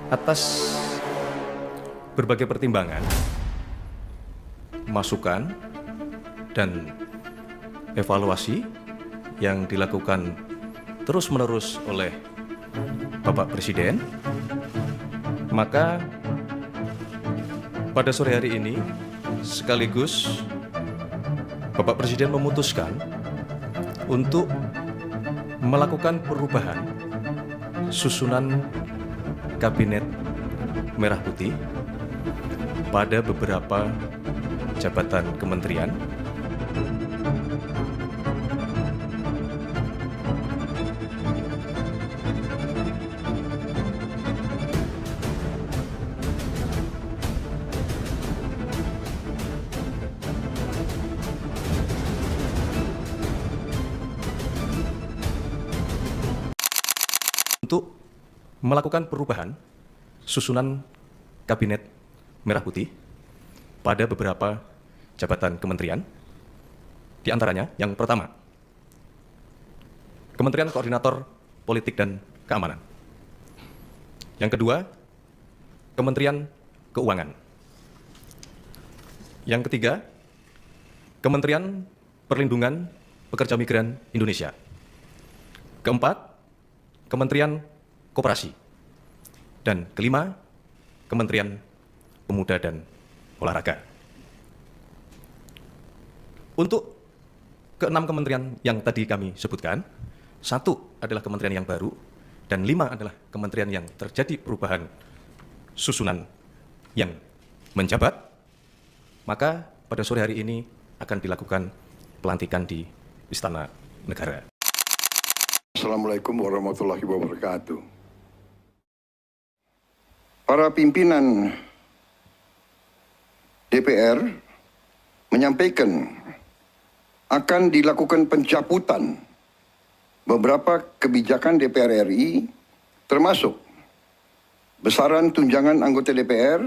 Atas berbagai pertimbangan, masukan, dan evaluasi yang dilakukan terus-menerus oleh Bapak Presiden, maka pada sore hari ini sekaligus Bapak Presiden memutuskan untuk melakukan perubahan susunan Kabinet Merah Putih pada beberapa jabatan kementerian. Untuk melakukan perubahan susunan Kabinet Merah Putih pada beberapa jabatan kementerian. Di antaranya, yang pertama, Kementerian Koordinator Politik dan Keamanan. Yang kedua, Kementerian Keuangan. Yang ketiga, Kementerian Perlindungan Pekerja Migran Indonesia. Keempat, Kementerian Koperasi. Dan kelima, Kementerian Pemuda dan Olahraga. Untuk keenam kementerian yang tadi kami sebutkan, 1 adalah kementerian yang baru, dan 5 adalah kementerian yang terjadi perubahan susunan yang menjabat, maka pada sore hari ini akan dilakukan pelantikan di Istana Negara. Assalamualaikum warahmatullahi wabarakatuh. Para pimpinan DPR menyampaikan akan dilakukan pencabutan beberapa kebijakan DPR RI, termasuk besaran tunjangan anggota DPR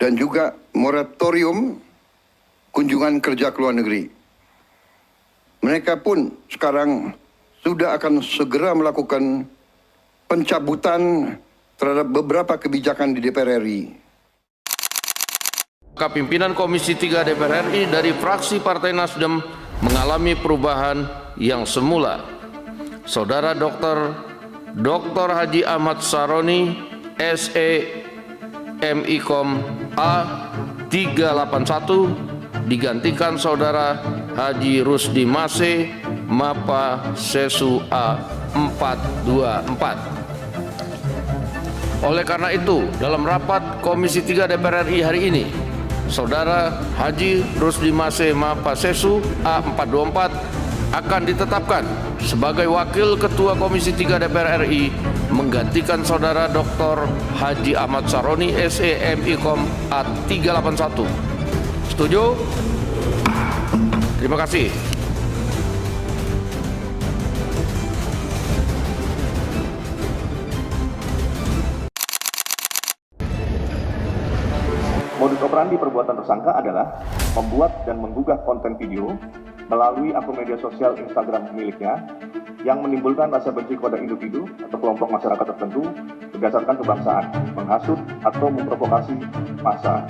dan juga moratorium kunjungan kerja ke luar negeri. Mereka pun sekarang sudah akan segera melakukan pencabutan terhadap beberapa kebijakan di DPR RI. Pimpinan Komisi 3 DPR RI dari fraksi Partai Nasdem mengalami perubahan yang semula. Saudara Dr. Haji Ahmad Saroni, SE MIKOM A 381 digantikan Saudara Haji Rusdi Mase, MAPA Sesu A 424. Oleh karena itu, dalam rapat Komisi 3 DPR RI hari ini, Saudara Haji Rusdi Mase, MAPA Sesu A 424 akan ditetapkan sebagai Wakil Ketua Komisi 3 DPR RI menggantikan Saudara Dr. Haji Ahmad Saroni, SE MIKOM A 381. Setuju? Terima kasih. Modus operandi perbuatan tersangka adalah membuat dan menggugah konten video melalui akun media sosial Instagram miliknya yang menimbulkan rasa benci kepada individu atau kelompok masyarakat tertentu berdasarkan kebangsaan, menghasut atau memprovokasi massa.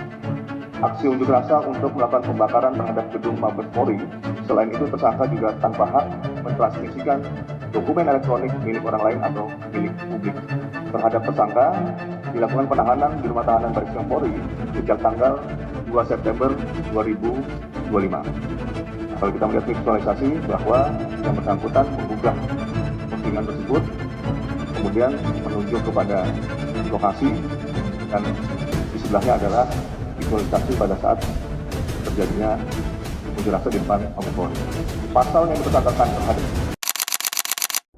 Aksi unjuk rasa untuk melakukan pembakaran terhadap gedung Mabes Polri. Selain itu, tersangka juga tanpa hak mentransmisikan dokumen elektronik milik orang lain atau milik publik. Terhadap tersangka dilakukan penahanan di rumah tahanan Baris Krim Polri sejak tanggal 2 September 2025. Kalau kita melihat visualisasi bahwa yang bersangkutan menggugah postingan tersebut, kemudian menunjuk kepada lokasi, dan di sebelahnya adalah visualisasi pada saat terjadinya unjuk rasa di depan Mabes Polri. Pasal yang dipersangkakan terhadap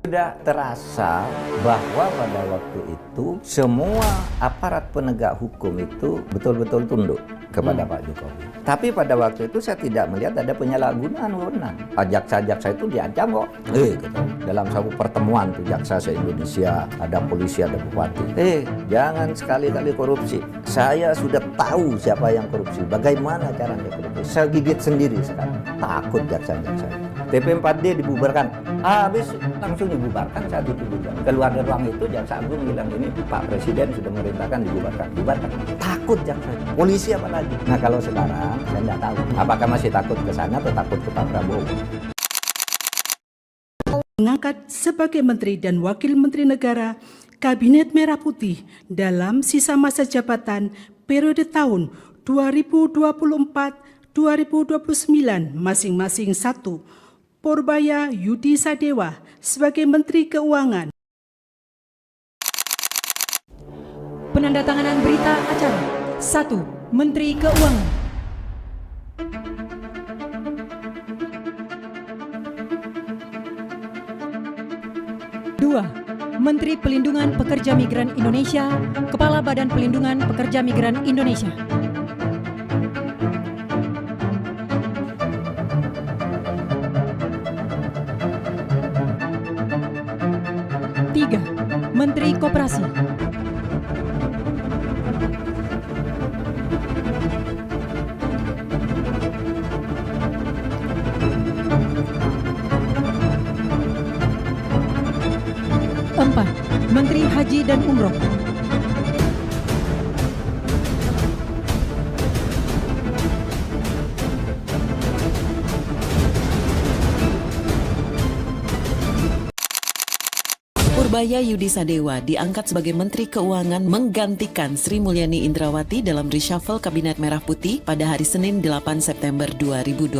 sudah terasa bahwa pada waktu itu semua aparat penegak hukum itu betul-betul tunduk kepada Pak Jokowi. Tapi pada waktu itu saya tidak melihat ada penyalahgunaan wewenang. Jaksa-jaksa itu diancam kok. Gitu. Dalam satu pertemuan tuh jaksa se-Indonesia, ada polisi, ada bupati. Jangan sekali-kali korupsi. Saya sudah tahu siapa yang korupsi. Bagaimana caranya korupsi. Saya gigit sendiri sekarang. Takut jaksa-jaksa. TP4D dibubarkan. Habis langsung dibubarkan saat itu juga. Keluar dari ruang itu jaksa agung bilang ini Pak Presiden sudah memerintahkan dibubarkan. Bubarkan. Takut jaksa. Polisi apa lagi? Nah kalau sekarang saya tidak tahu. Apakah masih takut ke sana atau takut ke Pak Prabowo? Mengangkat sebagai Menteri dan Wakil Menteri Negara Kabinet Merah Putih dalam sisa masa jabatan periode tahun 2024-2029 masing-masing 1. Purbaya Yudi Sadewa sebagai Menteri Keuangan. Penandatanganan berita acara. 1. Menteri Keuangan. 2. Menteri Pelindungan Pekerja Migran Indonesia, Kepala Badan Pelindungan Pekerja Migran Indonesia. 3. Menteri Koperasi. 4. Menteri Haji dan Umroh. 5. Purbaya Yudi Sadewa diangkat sebagai Menteri Keuangan menggantikan Sri Mulyani Indrawati dalam reshuffle Kabinet Merah Putih pada hari Senin 8 September 2025.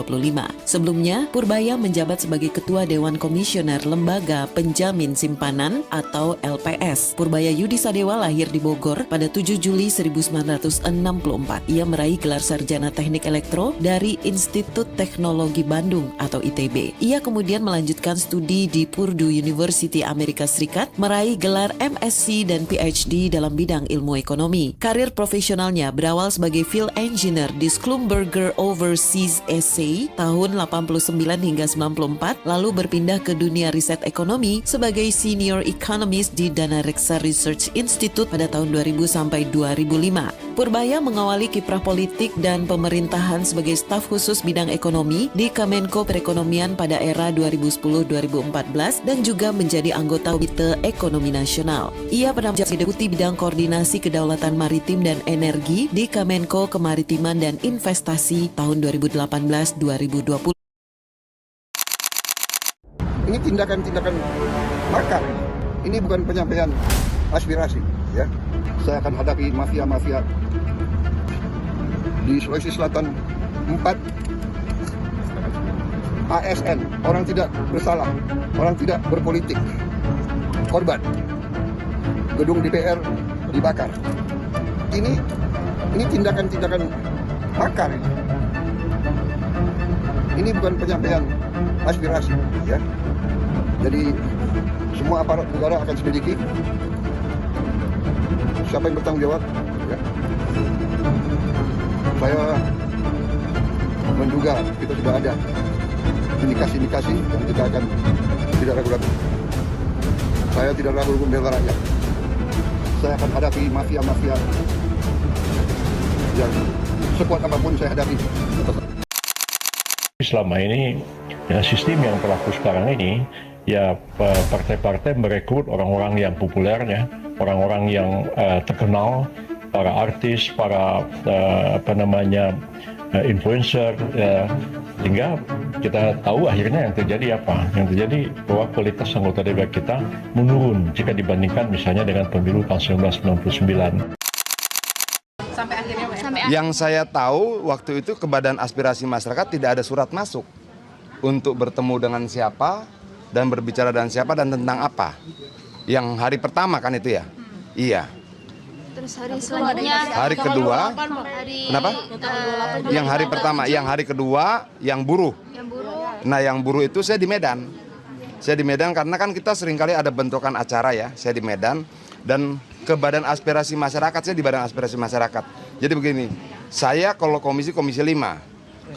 Sebelumnya, Purbaya menjabat sebagai Ketua Dewan Komisioner Lembaga Penjamin Simpanan atau LPS. Purbaya Yudi Sadewa lahir di Bogor pada 7 Juli 1964. Ia meraih gelar sarjana Teknik Elektro dari Institut Teknologi Bandung atau ITB. Ia kemudian melanjutkan studi di Purdue University Amerika Serikat, meraih gelar MSc dan PhD dalam bidang ilmu ekonomi. Karir profesionalnya berawal sebagai field engineer di Schlumberger Overseas SA tahun 89 hingga 94, lalu berpindah ke dunia riset ekonomi sebagai senior economist di Dana Reksa Research Institute pada tahun 2000 sampai 2005. Purbaya mengawali kiprah politik dan pemerintahan sebagai staf khusus bidang ekonomi di Kemenko Perekonomian pada era 2010-2014 dan juga menjadi anggota Komite Ekonomi Nasional. Ia pernah menjadi Deputi Bidang Koordinasi Kedaulatan Maritim dan Energi di Kemenko Kemaritiman dan Investasi tahun 2018-2020. Ini tindakan-tindakan makar. Ini bukan penyampaian aspirasi, ya. Saya akan hadapi mafia-mafia di Sulawesi Selatan 4 ASN, orang tidak bersalah, orang tidak berpolitik, korban. Gedung DPR dibakar. Ini tindakan-tindakan makar. Ini bukan penyampaian aspirasi, ya. Jadi semua aparat negara akan selidiki siapa yang bertanggung jawab, ya. Saya menduga kita sudah ada indikasi-indikasi dan kita akan tidak ragu-ragu. Saya tidak ragu-ragu membela rakyat. Saya akan hadapi mafia-mafia yang sekuat apapun saya hadapi. Selama ini ya, sistem yang berlaku sekarang ini ya partai-partai merekrut orang-orang yang populer ya, orang-orang yang terkenal, para artis, para influencer ya, sehingga kita tahu akhirnya yang terjadi apa? Yang terjadi bahwa kualitas anggota DPR kita menurun jika dibandingkan misalnya dengan pemilu tahun 1999. Yang saya tahu waktu itu ke Badan Aspirasi Masyarakat tidak ada surat masuk untuk bertemu dengan siapa dan berbicara dengan siapa dan tentang apa. Yang hari pertama kan itu ya? Iya. Terus hari selanjutnya hari kedua, kenapa? Yang hari pertama, yang hari kedua, yang buruh. Nah yang buruh itu saya di Medan. Saya di Medan karena kan kita seringkali ada bentrokan acara ya, saya di Medan. Dan ke Badan Aspirasi Masyarakat, saya di Badan Aspirasi Masyarakat. Jadi begini, saya kalau komisi 5,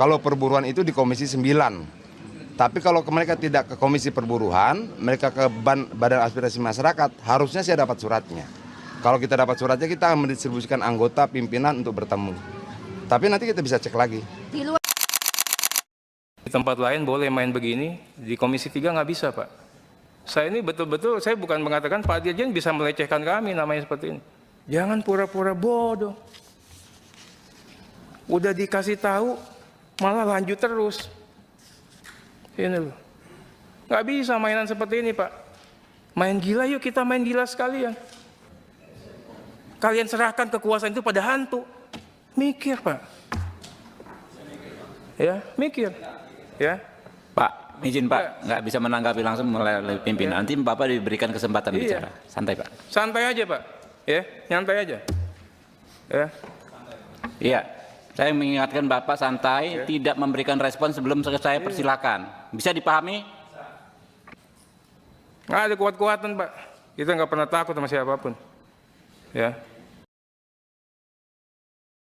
kalau perburuan itu di komisi 9. Tapi kalau mereka tidak ke komisi perburuhan, mereka ke Badan Aspirasi Masyarakat, harusnya saya dapat suratnya. Kalau kita dapat suratnya, kita mendistribusikan anggota pimpinan untuk bertemu. Tapi nanti kita bisa cek lagi. Di tempat lain boleh main begini, di Komisi 3 nggak bisa, Pak. Saya ini betul-betul, saya bukan mengatakan Pak Dirjen bisa melecehkan kami namanya seperti ini. Jangan pura-pura bodoh. Udah dikasih tahu, malah lanjut terus. Ini loh. Nggak bisa mainan seperti ini, Pak. Main gila yuk, kita main gila sekalian. Kalian serahkan kekuasaan itu pada hantu. Mikir, Pak. Ya, mikir. Ya. Pak, izin Pak, nggak bisa menanggapi langsung melalui pimpinan. Nanti Bapak diberikan kesempatan bicara. Santai Pak. Santai aja Pak. Ya, nyantai aja. Ya. Iya, saya mengingatkan Bapak santai, tidak memberikan respon sebelum saya persilakan. Bisa dipahami? Nggak ada kuat-kuatan Pak. Kita nggak pernah takut sama siapapun. Ya.